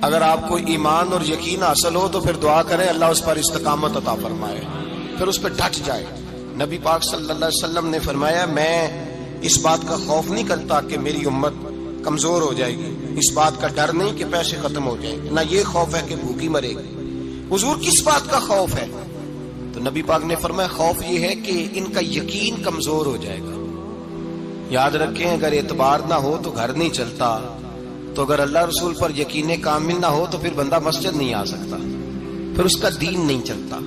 اگر آپ کو ایمان اور یقین حاصل ہو تو پھر دعا کریں اللہ اس پر استقامت عطا فرمائے، پھر اس پہ ڈٹ جائے۔ نبی پاک صلی اللہ علیہ وسلم نے فرمایا میں اس بات کا خوف نہیں کرتا کہ میری امت کمزور ہو جائے گی، اس بات کا ڈر نہیں کہ پیسے ختم ہو جائیں گے، نہ یہ خوف ہے کہ بھوکی مرے گی۔ حضور کس بات کا خوف ہے؟ تو نبی پاک نے فرمایا خوف یہ ہے کہ ان کا یقین کمزور ہو جائے گا۔ یاد رکھیں اگر اعتبار نہ ہو تو گھر نہیں چلتا، تو اگر اللہ رسول پر یقین کامل نہ ہو تو پھر بندہ مسجد نہیں آ سکتا، پھر اس کا دین نہیں چلتا،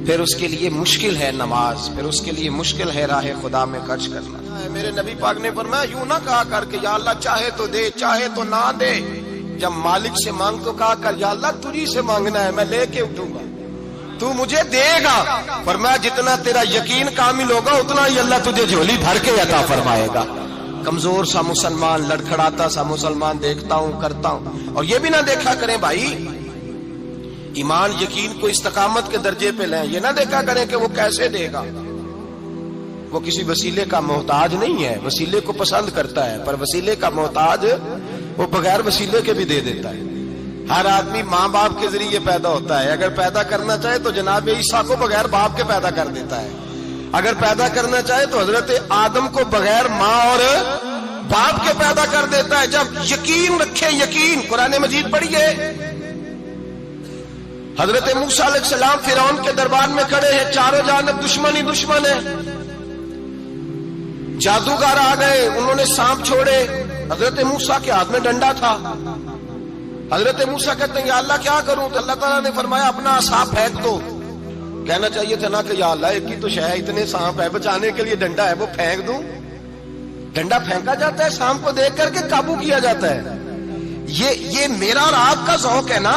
پھر اس کے لیے مشکل ہے نماز، پھر اس کے لیے مشکل ہے راہ خدا میں خرچ کرنا۔ میرے نبی پاک نے فرمایا یوں نہ کہا کر کے یا اللہ چاہے تو دے چاہے تو نہ دے، جب مالک سے مانگ تو کہا کر یا اللہ تجھی سے مانگنا ہے، میں لے کے اٹھوں گا، تو مجھے دے گا۔ فرمایا جتنا تیرا یقین کامل ہوگا اتنا ہی اللہ تجھے جھولی بھر کے عطا فرمائے گا۔ کمزور سا مسلمان، لڑکھڑاتا سا مسلمان دیکھتا ہوں کرتا ہوں، اور یہ بھی نہ دیکھا کریں بھائی ایمان یقین کو استقامت کے درجے پہ لیں، یہ نہ دیکھا کریں کہ وہ کیسے دے گا، وہ کسی وسیلے کا محتاج نہیں ہے، وسیلے کو پسند کرتا ہے، پر وسیلے کا محتاج وہ بغیر وسیلے کے بھی دے دیتا ہے۔ ہر آدمی ماں باپ کے ذریعے پیدا ہوتا ہے، اگر پیدا کرنا چاہے تو جناب عیسیٰ کو بغیر باپ کے پیدا کر دیتا ہے، اگر پیدا کرنا چاہے تو حضرت آدم کو بغیر ماں اور باپ کے پیدا کر دیتا ہے۔ جب یقین رکھیں، یقین قرآن مجید پڑھیے، حضرت موسیٰ علیہ السلام فرعون کے دربار میں کھڑے ہیں، چاروں جانب دشمن ہی دشمن ہے، جادوگر آ گئے، انہوں نے سانپ چھوڑے، حضرت موسیٰ کے ہاتھ میں ڈنڈا تھا۔ حضرت موسیٰ کہتے ہیں یا اللہ کیا کروں؟ تو اللہ تعالیٰ نے فرمایا اپنا عصا پھینک دو۔ کہنا چاہیے تھا نا کہ یا اللہ ایک ہی تو شے ہے، اتنے سانپ ہے، بچانے کے لیے ڈنڈا ہے وہ پھینک دوں؟ ڈنڈا پھینکا جاتا ہے، سانپ کو دیکھ کر کے قابو کیا جاتا ہے۔ یہ میرا اور آپ کا ذوق ہے نا،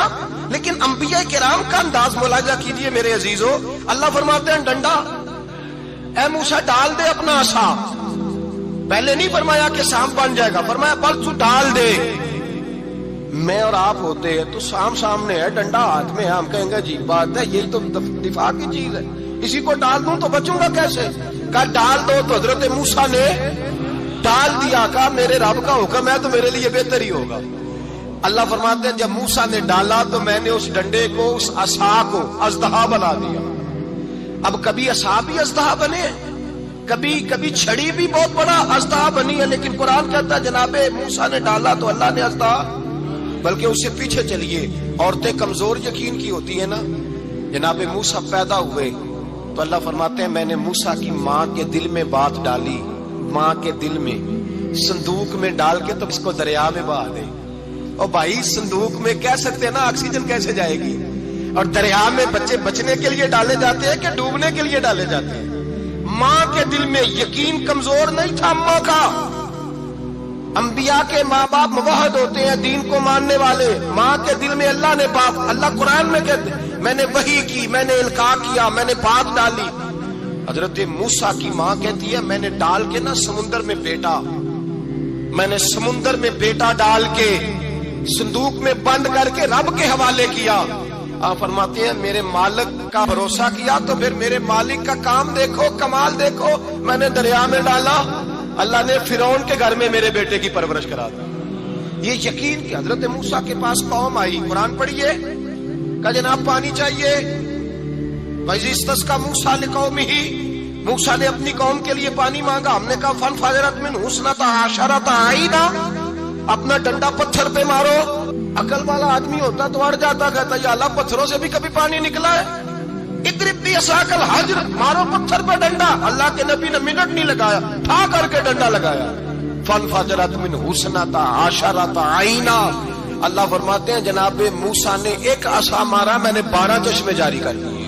لیکن انبیاء کرام کا انداز ملاحظہ کیجئے میرے عزیزو۔ اللہ فرماتے ہیں ڈنڈا اے موسیٰ ڈال دے اپنا عصا، پہلے نہیں فرمایا کہ سانپ بن جائے گا، فرمایا بس تو ڈال دے۔ میں اور آپ ہوتے ہیں تو سام سامنے ہے، ڈنڈا ہاتھ میں ہے، ہم کہیں گے عجیب بات ہے، یہی تو دفاع کی چیز ہے، اسی کو ڈال دوں تو بچوں گا کیسے؟ کہا ڈال دو، تو حضرت موسیٰ نے ڈال دیا، کہا میرے رب کا حکم ہے تو میرے لیے بہتر ہی ہوگا۔ اللہ فرماتے ہیں جب موسیٰ نے ڈالا تو میں نے اس ڈنڈے کو، اس عصا کو اژدہا بنا دیا۔ اب کبھی عصا بھی اژدہا بنے، کبھی چھڑی بھی بہت بڑا اژدہا بنی ہے، لیکن قرآن کہتا ہے جناب موسیٰ نے ڈالا تو اللہ نے اژدہا، بلکہ اس سے پیچھے چلیے، عورتیں کمزور یقین کی ہوتی ہیں نا۔ جناب موسیٰ پیدا ہوئے تو اللہ فرماتے ہیں میں نے موسیٰ کی ماں کے دل میں بات ڈالی، ماں کے دل میں صندوق میں ڈال کے تو اس کو دریا میں بہا دے۔ اور بھائی صندوق میں کہہ سکتے ہیں نا آکسیجن کیسے جائے گی، اور دریا میں بچے بچنے کے لیے ڈالے جاتے ہیں کہ ڈوبنے کے لیے ڈالے جاتے ہیں؟ ماں کے دل میں یقین کمزور نہیں تھا ماں کا۔ انبیاء کے ماں باپ موحد ہوتے ہیں، دین کو ماننے والے، ماں کے دل میں اللہ نے بات، اللہ قرآن میں کہتے میں نے وحی کی، میں نے القاء کیا، میں نے بات ڈالی۔ حضرت موسیٰ کی ماں کہتی ہے میں نے ڈال کے نا سمندر میں بیٹا، میں نے سمندر میں بیٹا ڈال کے صندوق میں بند کر کے رب کے حوالے کیا۔ آپ فرماتے ہیں میرے مالک کا بھروسہ کیا تو پھر میرے مالک کا کام دیکھو، کمال دیکھو، میں نے دریا میں ڈالا، اللہ نے فرعون کے گھر میں میرے بیٹے کی پرورش کرا دی۔ یہ یقین کہ حضرت موسیٰ کے پاس قوم آئی، قرآن پڑھیے، کہ جناب پانی چاہیے، وَإِذِ اسْتَسْقَىٰ مُوسَىٰ لِقَوْمِهِ، موسیٰ نے اپنی قوم کے لیے پانی مانگا، ہم نے کہا فَانْفَجَرَتْ مِنْهُ اثْنَتَا عَشَرَةَ عَيْنًا، اپنا ڈنڈا پتھر پہ مارو۔ عقل والا آدمی ہوتا تو اڑ جاتا، کہتا یا اللہ پتھروں سے بھی کبھی پانی نکلا ہے؟ اضرب بعصاک الحجر، مارو پتھر پہ ڈنڈا۔ اللہ کے نبی نے منٹ نہیں لگایا، ٹھا کر کے ڈنڈا لگایا، فانفجرت منہ اثنتا عشرۃ عینا۔ اللہ فرماتے ہیں جناب موسیٰ نے ایک عصا مارا، میں نے 12 چشمے جاری کر دیے۔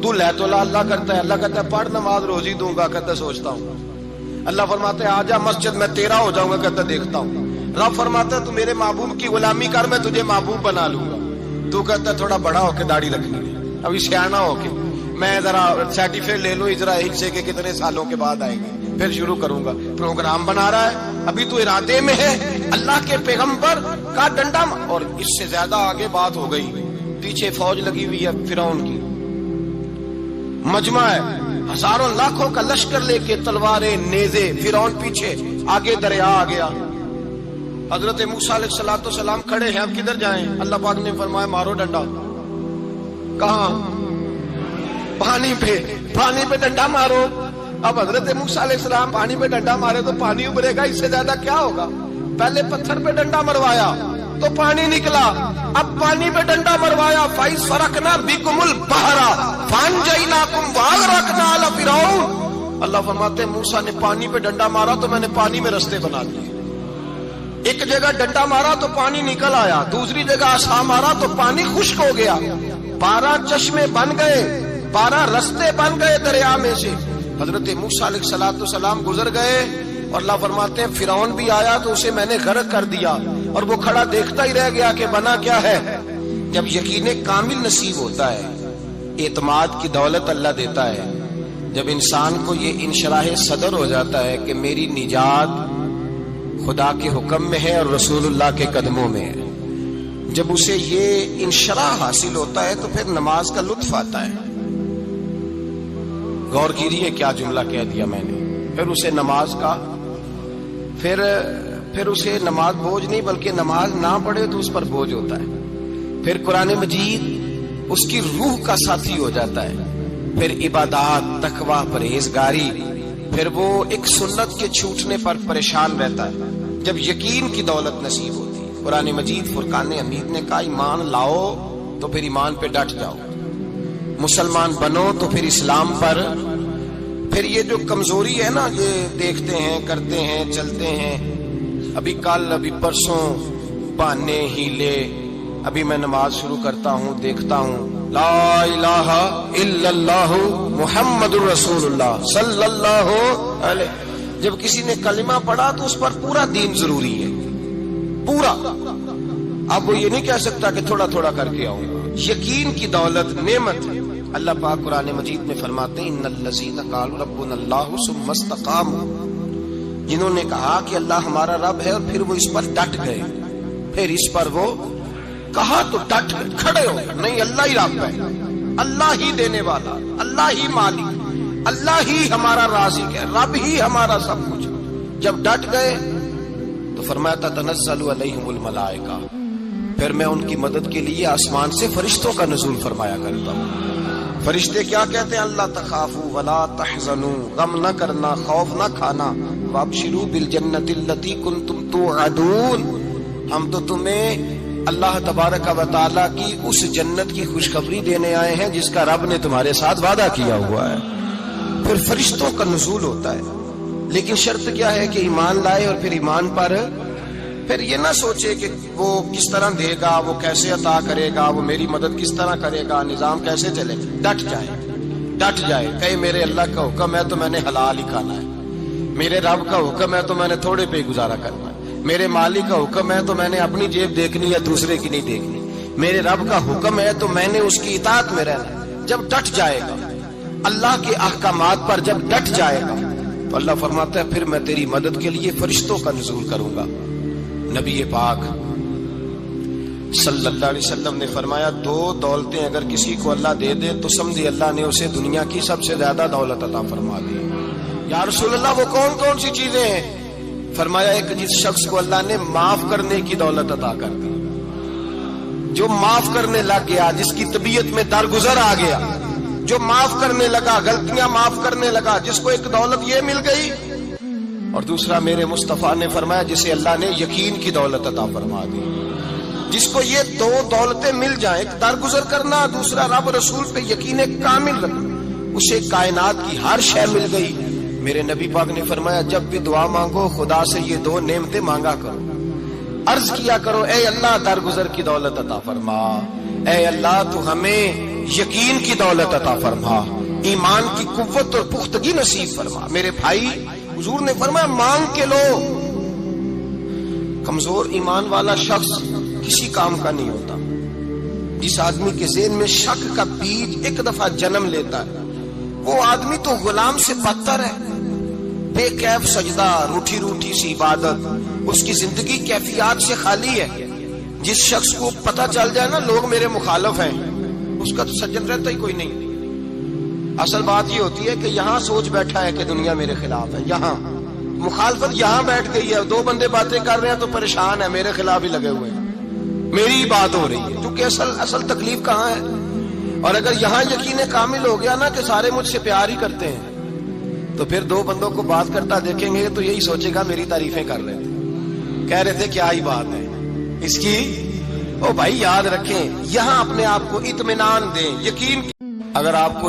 تو لے تو اللہ کرتا ہے، اللہ کہتا ہے پڑھ نماز روزی دوں گا، کہتا ہے سوچتا ہوں۔ اللہ فرماتے ہیں آجا مسجد میں تیرا ہو جاؤں گا، کہتا ہے دیکھتا ہوں۔ رب فرماتا ہے تو میرے محبوب کی غلامی کر، میں تجھے محبوب بنا لوں گا۔ تو کہتا ہے تھوڑا بڑا ہو کے داڑھی رکھنی ہے، ابھی سیانا ہو کے میں ذرا سرٹیفکیٹ لے لوں اجرا حصے کے کتنے سالوں کے بعد آئے گی، پھر شروع کروں گا۔ پروگرام بنا رہا ہے، ابھی تو ارادے میں ہے۔ اللہ کے پیغمبر کا ڈنڈا، اور اس سے زیادہ آگے بات ہو گئی، پیچھے فوج لگی ہوئی ہے فرعون کی، مجمع ہے، ہزاروں لاکھوں کا لشکر لے کے، تلواریں نیزے، فرعون پیچھے، آگے دریا آ گیا۔ حضرت موسیٰ علیہ السلام کھڑے ہیں، اب کدھر جائیں؟ اللہ پاک نے فرمایا مارو ڈنڈا۔ کہاں؟ پانی پہ ڈنڈا مارو۔ اب حضرت موسیٰ علیہ السلام پانی پہ ڈنڈا مارے تو پانی ابھرے گا، اس سے زیادہ کیا ہوگا؟ پہلے پتھر پہ ڈنڈا مروایا تو پانی نکلا، اب پانی پہ ڈنڈا مروایا، فَإِذْ فَرَقْنَا بِكُمُ الْبَحْرَ فَأَنْجَيْنَاكُمْ وَأَغْرَقْنَا آلَ فِرْعَوْنَ۔ اللہ فرماتے ہیں موسیٰ نے پانی پہ ڈنڈا مارا تو میں نے پانی میں رستے بنا دیے۔ ایک جگہ ڈنڈا مارا تو پانی نکل آیا، دوسری جگہ عصا مارا تو پانی خشک ہو گیا، 12 چشمے بن گئے، 12 رستے بن گئے دریا میں سے۔ حضرت موسیٰ علیہ السلام گزر گئے اور اللہ فرماتے ہیں فرعون بھی آیا تو اسے میں نے غرق کر دیا، اور وہ کھڑا دیکھتا ہی رہ گیا کہ بنا کیا ہے۔ جب یقین کامل نصیب ہوتا ہے، اعتماد کی دولت اللہ دیتا ہے، جب انسان کو یہ انشراح صدر ہو جاتا ہے کہ میری نجات خدا کے حکم میں ہے اور رسول اللہ کے قدموں میں ہے، جب اسے یہ انشراح حاصل ہوتا ہے تو پھر نماز کا لطف آتا ہے۔ غور کیجیے کیا جملہ کہہ دیا میں نے۔ پھر اسے نماز کا پھر اسے نماز بوجھ نہیں بلکہ نماز نہ پڑھے تو اس پر بوجھ ہوتا ہے۔ پھر قرآن مجید اس کی روح کا ساتھی ہو جاتا ہے، پھر عبادات، تقوی، پرہیزگاری، پھر وہ ایک سنت کے چھوٹنے پر پریشان رہتا ہے۔ جب یقین کی دولت نصیب ہوتی ہے، قرآن مجید فرقان حمید نے کہا ایمان لاؤ تو پھر ایمان پہ ڈٹ جاؤ، مسلمان بنو تو پھر اسلام پر۔ پھر یہ جو کمزوری ہے نا، یہ دیکھتے ہیں، کرتے ہیں، چلتے ہیں، ابھی کل ابھی پرسوں بہانے ہیلے، ابھی میں نماز شروع کرتا ہوں دیکھتا ہوں لا الہ الا اللہ محمد الرسول اللہ صلی اللہ علیہ۔ جب کسی نے کلمہ پڑھا تو اس پر پورا دین ضروری ہے، پورا۔ اب وہ یہ نہیں کہہ سکتا کہ تھوڑا تھوڑا کر کے آؤں گا۔ یقین کی دولت نعمت ہے۔ اللہ پاک قرآن مجید میں فرماتے ہیں ان الذین قالوا ربنا اللہ ثم استقاموا، جنہوں نے کہا کہ اللہ ہمارا رب ہے اور پھر وہ اس پر ڈٹ گئے، پھر اس پر وہ کہا تو ڈٹ گئے، کھڑے ہو گئے، نہیں اللہ ہی رب ہے، اللہ ہی دینے والا، اللہ ہی مالک، اللہ ہی ہمارا رازق ہے، رب ہی ہمارا سب کچھ۔ جب ڈٹ گئے تو فرمایا تتنزل علیہم الملائکہ، پھر میں ان کی مدد کے لیے آسمان سے فرشتوں کا نزول فرمایا کرتا ہوں۔ فرشتے کیا کہتے ہیں؟ اللہ تخافوا ولا تحزنوا، غم نہ کرنا، خوف نہ کھانا، وابشروا بالجنۃ التی کنتم توعدون، ہم تو تمہیں اللہ تبارک و تعالیٰ کی اس جنت کی خوشخبری دینے آئے ہیں جس کا رب نے تمہارے ساتھ وعدہ کیا ہوا ہے۔ پھر فرشتوں کا نزول ہوتا ہے، لیکن شرط کیا ہے کہ ایمان لائے، اور پھر ایمان پر پھر یہ نہ سوچے کہ وہ کس طرح دے گا، وہ کیسے عطا کرے گا، وہ میری مدد کس طرح کرے گا، نظام کیسے چلے، ڈٹ جائے، کہے میرے اللہ کا حکم ہے تو میں نے حلال ہی کھانا ہے، میرے رب کا حکم ہے تو میں نے تھوڑے پہ گزارا کرنا ہے، میرے مالک کا حکم ہے تو میں نے اپنی جیب دیکھنی ہے، دوسرے کی نہیں دیکھنی، میرے رب کا حکم ہے تو میں نے اس کی اطاعت میں رہنا۔ جب ڈٹ جائے گا اللہ کے احکامات پر، جب ڈٹ جائے گا تو اللہ فرماتا ہے پھر میں تیری مدد کے لیے فرشتوں کا نزول کروں گا۔ نبی پاک صلی اللہ علیہ وسلم نے فرمایا 2 دولتیں اگر کسی کو اللہ دے دے تو سمجھے اللہ نے اسے دنیا کی سب سے زیادہ دولت عطا فرما دی۔ یا رسول اللہ وہ کون کون سی چیزیں ہیں؟ فرمایا ایک جس شخص کو اللہ نے معاف کرنے کی دولت عطا کر دی، جو معاف کرنے لگ گیا، جس کی طبیعت میں درگزر آ گیا، جو معاف کرنے لگا، غلطیاں معاف کرنے لگا، جس کو ایک دولت یہ مل گئی۔ اور دوسرا میرے مصطفیٰ نے فرمایا جسے اللہ نے یقین کی دولت عطا فرما دی، جس کو یہ 2 دولتیں مل جائیں، ایک درگزر کرنا، دوسرا رب رسول پہ یقین کامل رکھنا، اسے کائنات کی ہر شے مل گئی۔ میرے نبی پاک نے فرمایا جب بھی دعا مانگو خدا سے یہ 2 نعمتیں مانگا کرو، عرض کیا کرو اے اللہ درگزر کی دولت عطا فرما، اے اللہ تو ہمیں یقین کی دولت عطا فرما، ایمان کی قوت اور پختگی نصیب فرما۔ میرے بھائی حضور نے فرمایا مانگ کے لو۔ کمزور ایمان والا شخص کسی کام کا نہیں ہوتا۔ جس آدمی کے ذہن میں شک کا بیج ایک دفعہ جنم لیتا ہے وہ آدمی تو غلام سے بدتر ہے۔ بے کیف سجدہ، روٹھی روٹھی سی عبادت، اس کی زندگی کیفیات سے خالی ہے۔ جس شخص کو پتہ چل جائے نا لوگ میرے مخالف ہیں، اس کا تو سجن رہتا ہی کوئی نہیں۔ اصل بات یہ ہوتی ہے کہ یہاں سوچ بیٹھا ہے کہ دنیا میرے خلاف ہے، یہاں مخالفت یہاں بیٹھ گئی ہے، دو بندے باتیں کر رہے ہیں تو پریشان ہے، میرے خلاف ہی لگے ہوئے ہیں، میری ہی بات ہو رہی ہے، کیونکہ اصل تکلیف کہاں ہے؟ اور اگر یہاں یقین کامل ہو گیا نا کہ سارے مجھ سے پیار ہی کرتے ہیں، تو پھر دو بندوں کو بات کرتا دیکھیں گے تو یہی سوچے گا میری تعریفیں کر رہے تھے، کہہ رہے تھے کیا ہی بات ہے اس کی۔ او بھائی یاد رکھیں، یہاں اپنے آپ کو اطمینان دیں، یقین، اگر آپ کو